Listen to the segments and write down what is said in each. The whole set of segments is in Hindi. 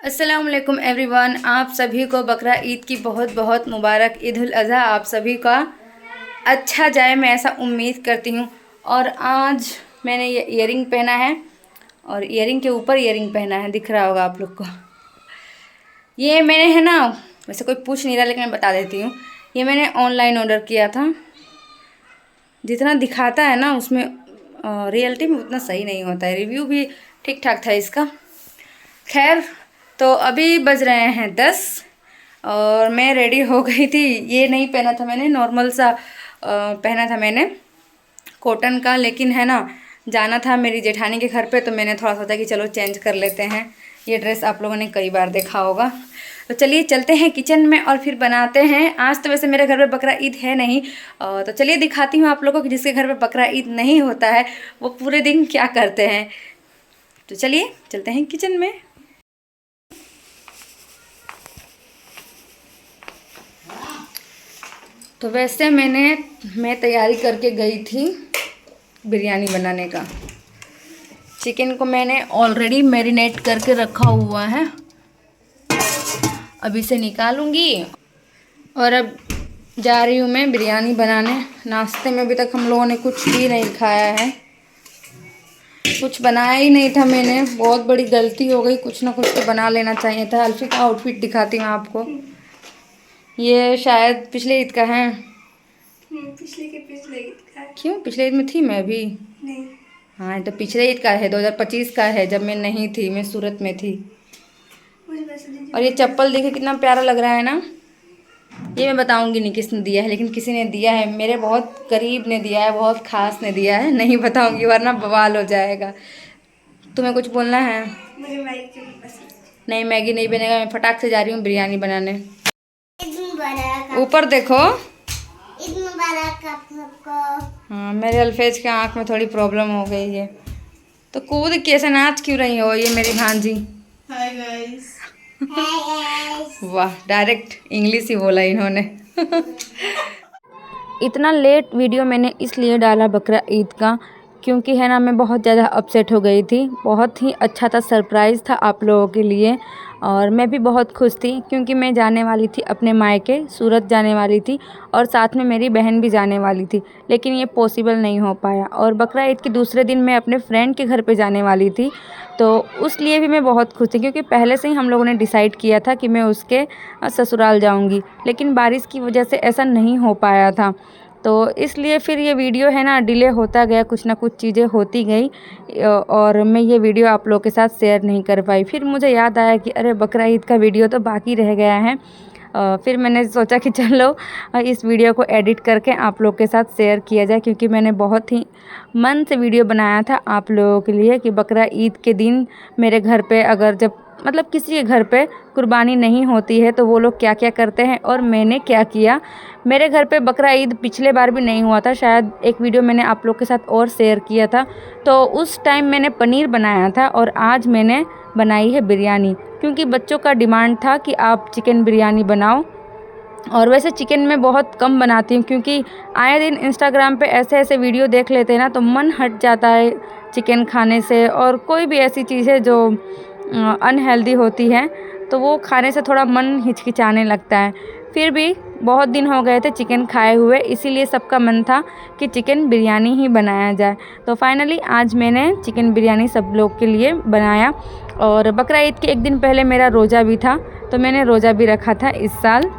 अस्सलाम वालेकुम एवरीवन। आप सभी को बकरा ईद की बहुत बहुत मुबारक। ईद उल अज़हा आप सभी का अच्छा जाए, मैं ऐसा उम्मीद करती हूँ। और आज मैंने ये ईयरिंग पहना है और ईयरिंग के ऊपर ईयरिंग पहना है, दिख रहा होगा आप लोग को। ये मैंने है ना, वैसे कोई पूछ नहीं रहा लेकिन मैं बता देती हूँ। ये मैंने ऑनलाइन ऑर्डर किया था। जितना दिखाता है ना उसमें रियलिटी में उतना सही नहीं होता है। रिव्यू भी ठीक ठाक था इसका। खैर, तो अभी बज रहे हैं 10 और मैं रेडी हो गई थी। ये नहीं पहना था मैंने, नॉर्मल सा पहना था मैंने कॉटन का, लेकिन है ना जाना था मेरी जेठानी के घर पे, तो मैंने थोड़ा सोचा कि चलो चेंज कर लेते हैं। ये ड्रेस आप लोगों ने कई बार देखा होगा। तो चलिए चलते हैं किचन में और फिर बनाते हैं। आज तो वैसे मेरे घर पे बकरा ईद है नहीं, तो चलिए दिखाती हूँ आप लोगों को कि जिसके घर पे बकरा ईद नहीं होता है वो पूरे दिन क्या करते हैं। तो चलिए चलते हैं किचन में। तो वैसे मैं तैयारी करके गई थी बिरयानी बनाने का। चिकन को मैंने ऑलरेडी मैरिनेट करके रखा हुआ है, अब इसे निकालूंगी और अब जा रही हूँ मैं बिरयानी बनाने। नाश्ते में अभी तक हम लोगों ने कुछ भी नहीं खाया है, कुछ बनाया ही नहीं था मैंने। बहुत बड़ी गलती हो गई, कुछ ना कुछ तो बना लेना चाहिए था। अल्फी का आउटफिट दिखाती हूँ आपको। ये शायद पिछले ईद का है। पिछले ईद का। क्यों, पिछले ईद में थी मैं भी? नहीं। हाँ, तो पिछले ईद का है, 2025 का है, जब मैं नहीं थी, मैं सूरत में थी। और ये चप्पल देखिए कितना प्यारा लग रहा है ना। ये मैं बताऊंगी नहीं किसने दिया है, लेकिन किसी ने दिया है, मेरे बहुत करीब ने दिया है, बहुत खास ने दिया है। नहीं बताऊंगी वरना बवाल हो जाएगा। तुम्हें कुछ बोलना है? मुझे मैगी पसंद नहीं, मैगी नहीं बनेगा। मैं फटाक से जा रही हूँ बिरयानी बनाने। ऊपर देखो। हाँ, मेरे अल्फेज के आँख में थोड़ी प्रॉब्लम हो गई है, तो कूद कैसे नाच क्यों रही हो? ये मेरी भांजी। Hi guys. वाह, डायरेक्ट इंग्लिश ही बोला इन्होंने। इतना लेट वीडियो मैंने इसलिए डाला बकरा ईद का, क्योंकि है ना मैं बहुत ज़्यादा अपसेट हो गई थी। बहुत ही अच्छा था, सरप्राइज़ था आप लोगों के लिए। और मैं भी बहुत खुश थी क्योंकि मैं जाने वाली थी अपने मायके, सूरत जाने वाली थी, और साथ में मेरी बहन भी जाने वाली थी, लेकिन ये पॉसिबल नहीं हो पाया। और बकरा ईद के दूसरे दिन मैं अपने फ्रेंड के घर पे जाने वाली थी, तो उस लिए भी मैं बहुत खुश थी क्योंकि पहले से ही हम लोगों ने डिसाइड किया था कि मैं उसके ससुराल जाऊँगी। लेकिन बारिश की वजह से ऐसा नहीं हो पाया था, तो इसलिए फिर ये वीडियो है ना डिले होता गया, कुछ ना कुछ चीज़ें होती गई और मैं ये वीडियो आप लोगों के साथ शेयर नहीं कर पाई। फिर मुझे याद आया कि अरे बकरा ईद का वीडियो तो बाकी रह गया है। फिर मैंने सोचा कि चलो इस वीडियो को एडिट करके आप लोग के साथ शेयर किया जाए, क्योंकि मैंने बहुत ही मन से वीडियो बनाया था आप लोगों के लिए कि बकरा ईद के दिन मेरे घर पे अगर जब मतलब किसी के घर पे कुर्बानी नहीं होती है तो वो लोग क्या क्या करते हैं और मैंने क्या किया। मेरे घर पे बकरा ईद पिछले बार भी नहीं हुआ था, शायद एक वीडियो मैंने आप लोग के साथ और शेयर किया था, तो उस टाइम मैंने पनीर बनाया था और आज मैंने बनाई है बिरयानी, क्योंकि बच्चों का डिमांड था कि आप चिकन बिरयानी बनाओ। और वैसे चिकन मैं बहुत कम बनाती हूँ क्योंकि आए दिन इंस्टाग्राम पे ऐसे ऐसे वीडियो देख लेते हैं ना, तो मन हट जाता है चिकन खाने से। और कोई भी ऐसी चीज़ है जो अनहेल्दी होती है तो वो खाने से थोड़ा मन हिचकिचाने लगता है। फिर भी बहुत दिन हो गए थे चिकन खाए हुए, इसीलिए सबका मन था कि चिकन बिरयानी ही बनाया जाए। तो फाइनली आज मैंने चिकन बिरयानी सब लोग के लिए बनाया। और बकरा ईद के एक दिन पहले मेरा रोज़ा भी था, तो मैंने रोज़ा भी रखा था इस साल।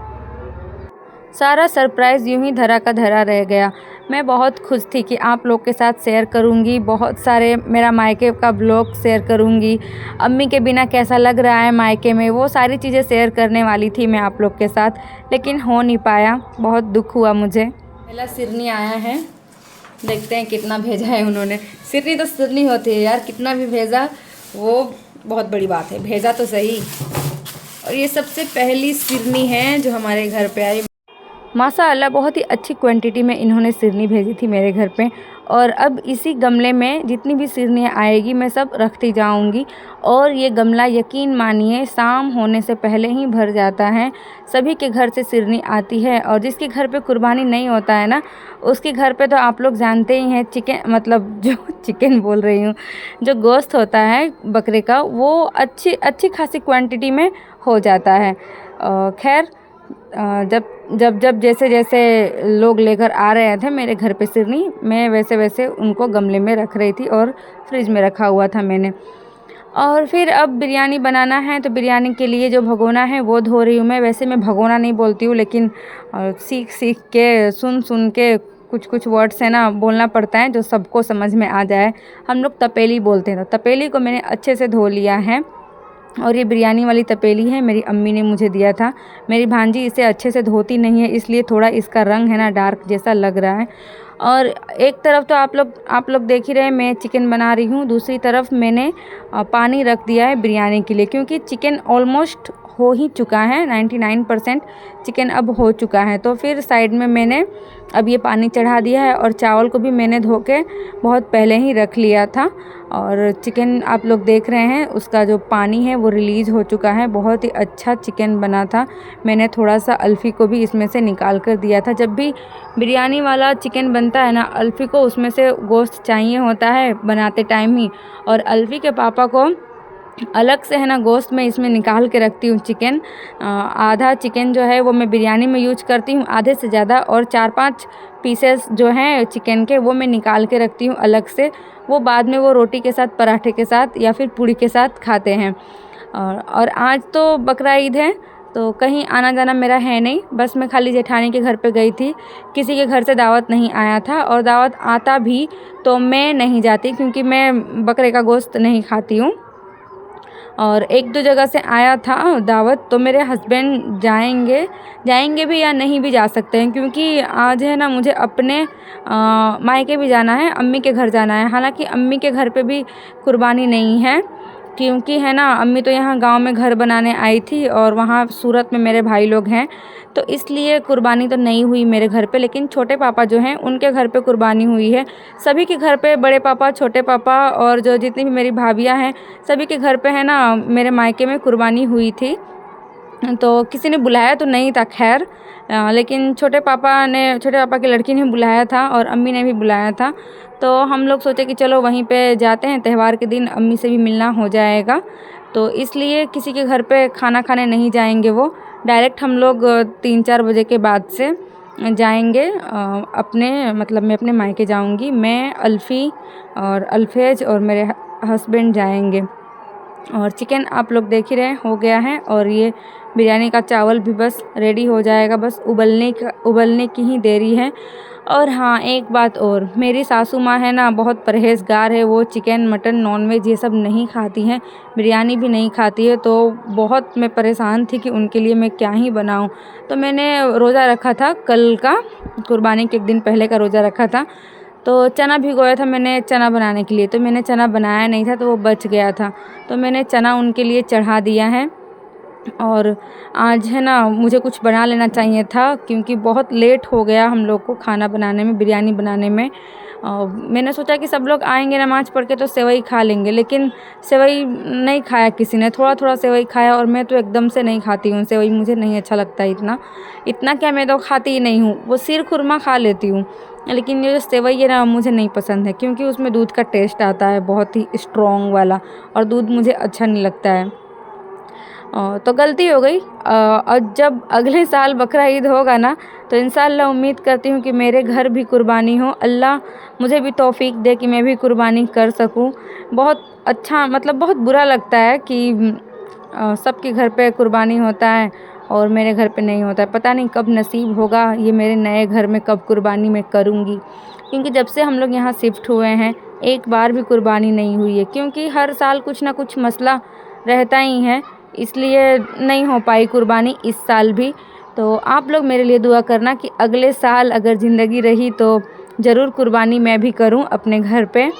सारा सरप्राइज़ यूं ही धरा का धरा रह गया। मैं बहुत खुश थी कि आप लोग के साथ शेयर करूंगी, बहुत सारे मेरा मायके का ब्लॉग शेयर करूंगी, अम्मी के बिना कैसा लग रहा है मायके में, वो सारी चीज़ें शेयर करने वाली थी मैं आप लोग के साथ, लेकिन हो नहीं पाया। बहुत दुख हुआ मुझे। पहला सिरनी आया है, देखते हैं कितना भेजा है उन्होंने। सिरनी तो सिरनी होती है यार, कितना भी भेजा वो बहुत बड़ी बात है, भेजा तो सही। और ये सबसे पहली सिरनी है जो हमारे घर पे आई। माशाअल्लाह बहुत ही अच्छी क्वांटिटी में इन्होंने सिरनी भेजी थी मेरे घर पे। और अब इसी गमले में जितनी भी सिरनियाँ आएगी मैं सब रखती जाऊंगी। और ये गमला यकीन मानिए शाम होने से पहले ही भर जाता है। सभी के घर से सिरनी आती है, और जिसके घर पे कुर्बानी नहीं होता है ना, उसके घर पे तो आप लोग जानते ही हैं, चिकन मतलब जो चिकन बोल रही हूँ, जो गोश्त होता है बकरे का, वो अच्छी अच्छी खासी क्वांटिटी में हो जाता है। खैर, जब जब जब जैसे जैसे लोग लेकर आ रहे थे मेरे घर पे सिरनी, मैं वैसे वैसे उनको गमले में रख रही थी और फ्रिज में रखा हुआ था मैंने। और फिर अब बिरयानी बनाना है, तो बिरयानी के लिए जो भगोना है वो धो रही हूँ मैं। वैसे मैं भगोना नहीं बोलती हूँ, लेकिन सीख सीख के, सुन सुन के कुछ कुछ वर्ड्स है ना बोलना पड़ता है जो सबको समझ में आ जाए। हम लोग तपेली बोलते हैं, तो तपेली को मैंने अच्छे से धो लिया है। और ये बिरयानी वाली तपेली है, मेरी अम्मी ने मुझे दिया था। मेरी भांजी इसे अच्छे से धोती नहीं है, इसलिए थोड़ा इसका रंग है ना डार्क जैसा लग रहा है। और एक तरफ तो आप लोग देख ही रहे हैं मैं चिकन बना रही हूँ, दूसरी तरफ मैंने पानी रख दिया है बिरयानी के लिए, क्योंकि चिकन ऑलमोस्ट हो ही चुका है, 99% चिकन अब हो चुका है। तो फिर साइड में मैंने अब ये पानी चढ़ा दिया है, और चावल को भी मैंने धो के बहुत पहले ही रख लिया था। और चिकन आप लोग देख रहे हैं, उसका जो पानी है वो रिलीज़ हो चुका है। बहुत ही अच्छा चिकन बना था। मैंने थोड़ा सा अल्फ़ी को भी इसमें से निकाल कर दिया था। जब भी बिरयानी वाला चिकन बनता है ना, अल्फ़ी को उसमें से गोश्त चाहिए होता है बनाते टाइम ही। और अल्फ़ी के पापा को अलग से है ना गोश्त में इसमें निकाल के रखती हूँ चिकन। आधा चिकन जो है वो मैं बिरयानी में यूज करती हूँ, आधे से ज़्यादा, और 4-5 पीसेस जो हैं चिकन के वो मैं निकाल के रखती हूँ अलग से। वो बाद में वो रोटी के साथ, पराठे के साथ या फिर पूड़ी के साथ खाते हैं। और आज तो बकरा ईद है, तो कहीं आना जाना मेरा है नहीं, बस मैं खाली जेठानी के घर पे गई थी। किसी के घर से दावत नहीं आया था, और दावत आता भी तो मैं नहीं जाती, क्योंकि मैं बकरे का गोश्त नहीं खाती हूँ। और एक दो जगह से आया था दावत, तो मेरे हस्बैंड जाएंगे जाएंगे भी या नहीं भी जा सकते हैं, क्योंकि आज है ना मुझे अपने मायके भी जाना है, अम्मी के घर जाना है। हालांकि अम्मी के घर पे भी कुर्बानी नहीं है, क्योंकि है ना अम्मी तो यहाँ गांव में घर बनाने आई थी, और वहाँ सूरत में मेरे भाई लोग हैं, तो इसलिए कुर्बानी तो नहीं हुई मेरे घर पे। लेकिन छोटे पापा जो हैं उनके घर पे कुर्बानी हुई है। सभी के घर पे, बड़े पापा, छोटे पापा, और जो जितनी भी मेरी भाभियाँ हैं, सभी के घर पे है ना मेरे मायके में कुर्बानी हुई थी। तो किसी ने बुलाया तो नहीं था खैर, लेकिन छोटे पापा की लड़की ने बुलाया था, और अम्मी ने भी बुलाया था। तो हम लोग सोचे कि चलो वहीं पे जाते हैं, त्यौहार के दिन अम्मी से भी मिलना हो जाएगा। तो इसलिए किसी के घर पे खाना खाने नहीं जाएंगे, वो डायरेक्ट हम लोग 3-4 बजे के बाद से जाएंगे अपने, मतलब मैं अपने मायके जाऊंगी। मैं, अल्फ़ी और अल्फेज और मेरे हस्बैंड जाएंगे। और चिकन आप लोग देख ही रहे हैं हो गया है, और ये बिरयानी का चावल भी बस रेडी हो जाएगा, बस उबलने की ही देरी है। और हाँ, एक बात और, मेरी सासू माँ है ना बहुत परहेज़गार है, वो चिकन, मटन, नॉनवेज ये सब नहीं खाती हैं, बिरयानी भी नहीं खाती है। तो बहुत मैं परेशान थी कि उनके लिए मैं क्या ही बनाऊँ। तो मैंने रोज़ा रखा था कल का, कुर्बानी के एक दिन पहले का रोज़ा रखा था। तो चना भिगोया था मैंने चना बनाने के लिए, तो मैंने चना बनाया नहीं था, तो वो बच गया था, तो मैंने चना उनके लिए चढ़ा दिया है। और आज है ना मुझे कुछ बना लेना चाहिए था, क्योंकि बहुत लेट हो गया हम लोग को खाना बनाने में, बिरयानी बनाने में। मैंने सोचा कि सब लोग आएंगे नमाज़ पढ़ के तो सेवई खा लेंगे, लेकिन सेवई नहीं खाया किसी ने, थोड़ा थोड़ा सेवई खाया। और मैं तो एकदम से नहीं खाती हूँ सेवई, मुझे नहीं अच्छा लगता इतना। इतना क्या, मैं तो खाती ही नहीं हूँ। वो सिर खुरमा खा लेती हूँ, लेकिन ये जो सेवई है ना मुझे नहीं पसंद है, क्योंकि उसमें दूध का टेस्ट आता है बहुत ही स्ट्रॉन्ग वाला, और दूध मुझे अच्छा नहीं लगता है। तो गलती हो गई। और जब अगले साल बकरा ईद होगा ना, तो इंशाअल्लाह उम्मीद करती हूँ कि मेरे घर भी कुर्बानी हो। अल्लाह मुझे भी तौफीक दे कि मैं भी कुर्बानी कर सकूँ। बहुत अच्छा, मतलब बहुत बुरा लगता है कि सबके घर पे कुर्बानी होता है और मेरे घर पे नहीं होता है। पता नहीं कब नसीब होगा ये मेरे नए घर में, कब कुर्बानी मैं करूँगी। क्योंकि जब से हम लोग यहाँ शिफ्ट हुए हैं, एक बार भी कुर्बानी नहीं हुई है, क्योंकि हर साल कुछ ना कुछ मसला रहता ही है, इसलिए नहीं हो पाई कुर्बानी इस साल भी। तो आप लोग मेरे लिए दुआ करना कि अगले साल अगर ज़िंदगी रही तो ज़रूर कुर्बानी मैं भी करूं अपने घर पे।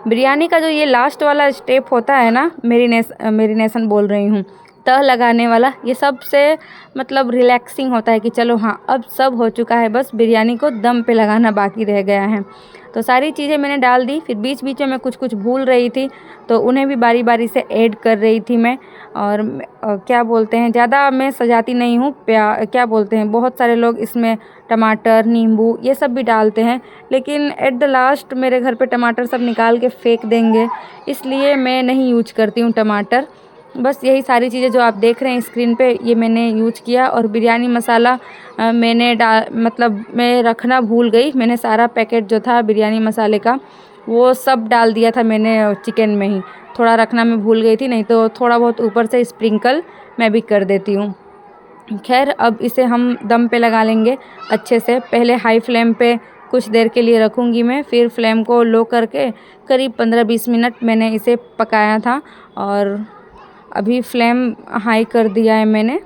बिरयानी का जो ये लास्ट वाला स्टेप होता है ना, मेरिनेशन बोल रही हूँ, तह लगाने वाला, ये सबसे मतलब रिलैक्सिंग होता है कि चलो हाँ अब सब हो चुका है, बस बिरयानी को दम पे लगाना बाकी रह गया है। तो सारी चीज़ें मैंने डाल दी, फिर बीच बीच में मैं कुछ कुछ भूल रही थी तो उन्हें भी बारी बारी से ऐड कर रही थी मैं। और क्या बोलते हैं, ज़्यादा मैं सजाती नहीं हूँ, क्या बोलते हैं, बहुत सारे लोग इसमें टमाटर, नींबू ये सब भी डालते हैं, लेकिन एट द लास्ट मेरे घर पे टमाटर सब निकाल के फेंक देंगे, इसलिए मैं नहीं यूज करती हूँ टमाटर। बस यही सारी चीज़ें जो आप देख रहे हैं स्क्रीन पे ये मैंने यूज किया। और बिरयानी मसाला मैंने मतलब मैं रखना भूल गई, मैंने सारा पैकेट जो था बिरयानी मसाले का वो सब डाल दिया था मैंने चिकन में ही, थोड़ा रखना मैं भूल गई थी, नहीं तो थोड़ा बहुत ऊपर से स्प्रिंकल मैं भी कर देती हूँ। खैर अब इसे हम दम पे लगा लेंगे अच्छे से। पहले हाई फ्लेम पे कुछ देर के लिए रखूँगी मैं, फिर फ्लेम को लो करके करीब 15-20 मिनट मैंने इसे पकाया था। और अभी फ्लेम हाई कर दिया है मैंने।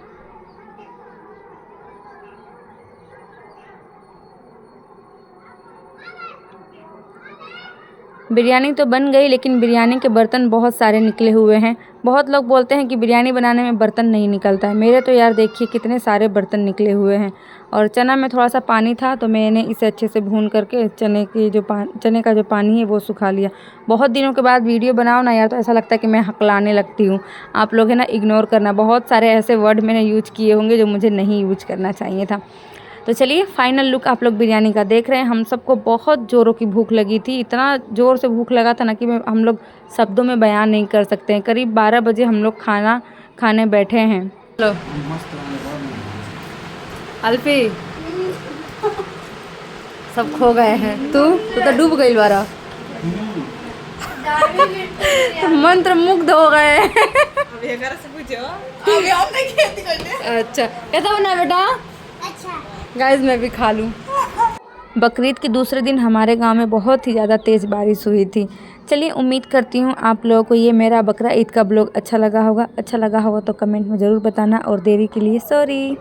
बिरयानी तो बन गई, लेकिन बिरयानी के बर्तन बहुत सारे निकले हुए हैं। बहुत लोग बोलते हैं कि बिरयानी बनाने में बर्तन नहीं निकलता है, मेरे तो यार देखिए कितने सारे बर्तन निकले हुए हैं। और चना में थोड़ा सा पानी था तो मैंने इसे अच्छे से भून करके चने का जो पानी है वो सुखा लिया। बहुत दिनों के बाद वीडियो बनाओ ना यार, तो ऐसा लगता है कि मैं हकलाने लगती हूँ। आप लोग है ना इग्नोर करना, बहुत सारे ऐसे वर्ड मैंने यूज किए होंगे जो मुझे नहीं यूज करना चाहिए था। तो चलिए फाइनल लुक आप लोग बिरयानी का देख रहे हैं। हम सबको बहुत ज़ोरों की भूख लगी थी, इतना ज़ोर से भूख लगा था ना कि हम लोग शब्दों में बयान नहीं कर सकते हैं। करीब 12 बजे हम लोग खाना खाने बैठे हैं। हेलो अल्फी, सब खो गए हैं, तू तो डूब गई बारा मंत्र मुग्ध हो गए। अच्छा कैसा बना बेटा? गाइस मैं भी खा लूँ। बकरीद के दूसरे दिन हमारे गांव में बहुत ही ज़्यादा तेज़ बारिश हुई थी। चलिए उम्मीद करती हूँ आप लोगों को ये मेरा बकरा ईद का ब्लॉग अच्छा लगा होगा। अच्छा लगा होगा तो कमेंट में ज़रूर बताना, और देरी के लिए सॉरी।